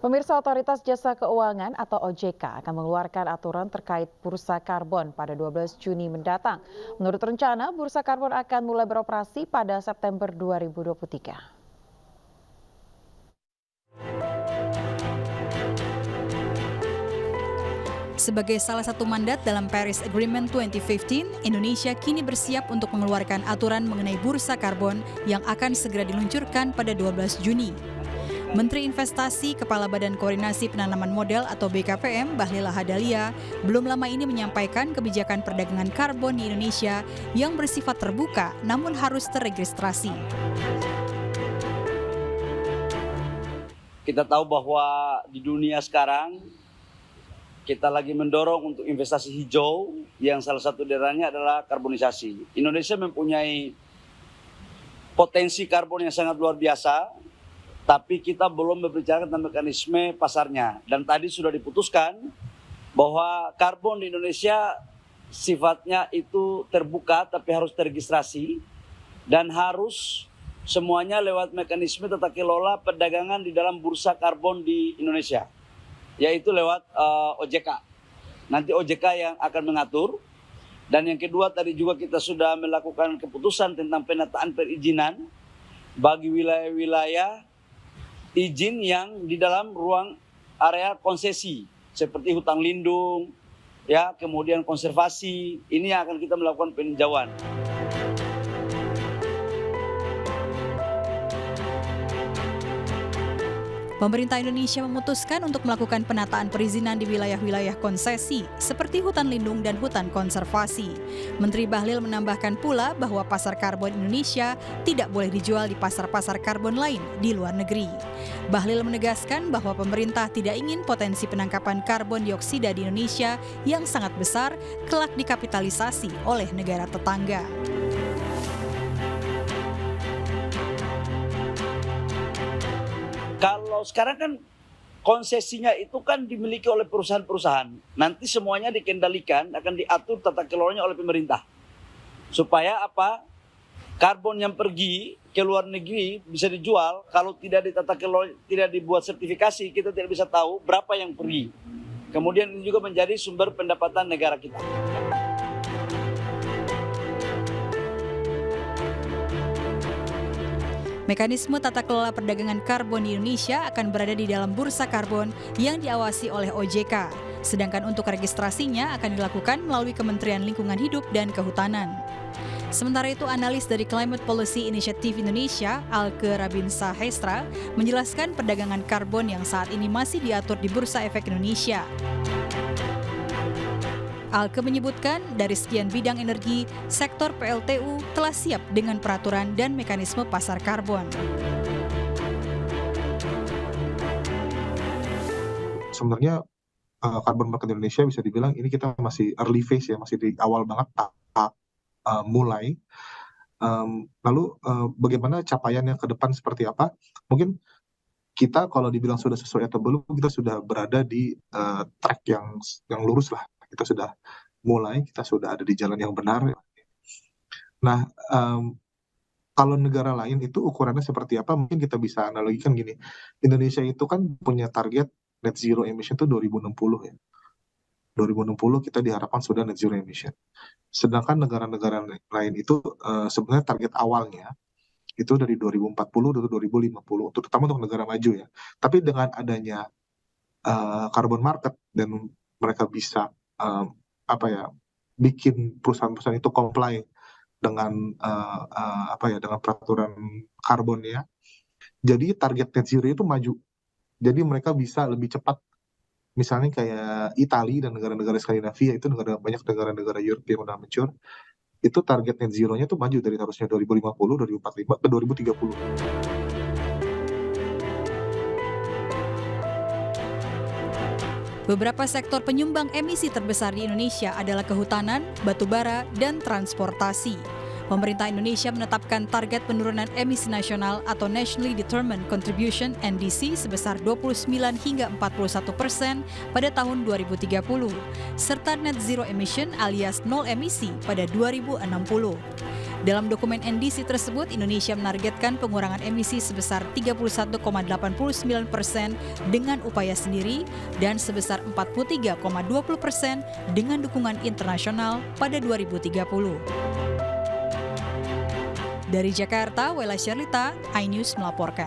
Pemirsa, Otoritas Jasa Keuangan atau OJK akan mengeluarkan aturan terkait bursa karbon pada 12 Juni mendatang. Menurut rencana, bursa karbon akan mulai beroperasi pada September 2023. Sebagai salah satu mandat dalam Paris Agreement 2015, Indonesia kini bersiap untuk mengeluarkan aturan mengenai bursa karbon yang akan segera diluncurkan pada 12 Juni. Menteri Investasi Kepala Badan Koordinasi Penanaman Modal atau BKPM, Bahlil Lahadalia, belum lama ini menyampaikan kebijakan perdagangan karbon di Indonesia yang bersifat terbuka namun harus terregistrasi. Kita tahu bahwa di dunia sekarang kita lagi mendorong untuk investasi hijau yang salah satu daerahnya adalah karbonisasi. Indonesia mempunyai potensi karbon yang sangat luar biasa, tapi kita belum berbicara tentang mekanisme pasarnya. Dan tadi sudah diputuskan bahwa karbon di Indonesia sifatnya itu terbuka tapi harus terregistrasi dan harus semuanya lewat mekanisme tata kelola perdagangan di dalam bursa karbon di Indonesia, yaitu lewat OJK. Nanti OJK yang akan mengatur. Dan yang kedua, tadi juga kita sudah melakukan keputusan tentang penataan perizinan bagi wilayah-wilayah izin yang di dalam ruang area konsesi seperti hutan lindung, ya, kemudian konservasi. Ini yang akan kita melakukan peninjauan. Pemerintah Indonesia memutuskan untuk melakukan penataan perizinan di wilayah-wilayah konsesi seperti hutan lindung dan hutan konservasi. Menteri Bahlil menambahkan pula bahwa pasar karbon Indonesia tidak boleh dijual di pasar-pasar karbon lain di luar negeri. Bahlil menegaskan bahwa pemerintah tidak ingin potensi penangkapan karbon dioksida di Indonesia yang sangat besar kelak dikapitalisasi oleh negara tetangga. Kalau sekarang kan konsesinya itu kan dimiliki oleh perusahaan-perusahaan. Nanti semuanya dikendalikan, akan diatur tata kelolanya oleh pemerintah. Supaya apa? Karbon yang pergi ke luar negeri bisa dijual, kalau tidak ditata kelola, tidak dibuat sertifikasi, kita tidak bisa tahu berapa yang pergi. Kemudian ini juga menjadi sumber pendapatan negara kita. Mekanisme tata kelola perdagangan karbon di Indonesia akan berada di dalam bursa karbon yang diawasi oleh OJK. Sedangkan untuk registrasinya akan dilakukan melalui Kementerian Lingkungan Hidup dan Kehutanan. Sementara itu, analis dari Climate Policy Initiative Indonesia, Alke Rabinsa Hestra, menjelaskan perdagangan karbon yang saat ini masih diatur di Bursa Efek Indonesia. Alke menyebutkan dari sekian bidang energi, sektor PLTU telah siap dengan peraturan dan mekanisme pasar karbon. Sebenarnya carbon market Indonesia bisa dibilang ini kita masih early phase ya, masih di awal banget tahap mulai. Lalu bagaimana capaiannya ke depan seperti apa? Mungkin kita kalau dibilang sudah sesuai atau belum, kita sudah berada di track yang lurus lah. Kita sudah mulai, kita sudah ada di jalan yang benar. Nah, kalau negara lain itu ukurannya seperti apa? Mungkin kita bisa analogikan gini. Indonesia itu kan punya target net zero emission itu 2060 ya. 2060 kita diharapkan sudah net zero emission. Sedangkan negara-negara lain itu sebenarnya target awalnya itu dari 2040 atau 2050, terutama untuk negara maju ya. Tapi dengan adanya carbon market dan mereka bisa bikin perusahaan-perusahaan itu comply dengan dengan peraturan karbon ya. Jadi target net zero itu maju. Jadi mereka bisa lebih cepat. Misalnya kayak Italia dan negara-negara Skandinavia itu banyak negara-negara Eropa yang udah mature. Itu target net zero-nya tuh maju dari harusnya 2050, 2045 ke 2030. Beberapa sektor penyumbang emisi terbesar di Indonesia adalah kehutanan, batubara, dan transportasi. Pemerintah Indonesia menetapkan target penurunan emisi nasional atau Nationally Determined Contribution (NDC) sebesar 29 hingga 41% pada tahun 2030, serta net zero emission alias nol emisi pada 2060. Dalam dokumen NDC tersebut, Indonesia menargetkan pengurangan emisi sebesar 31,89% dengan upaya sendiri dan sebesar 43,20% dengan dukungan internasional pada 2030. Dari Jakarta, Wela Sherlita, iNews melaporkan.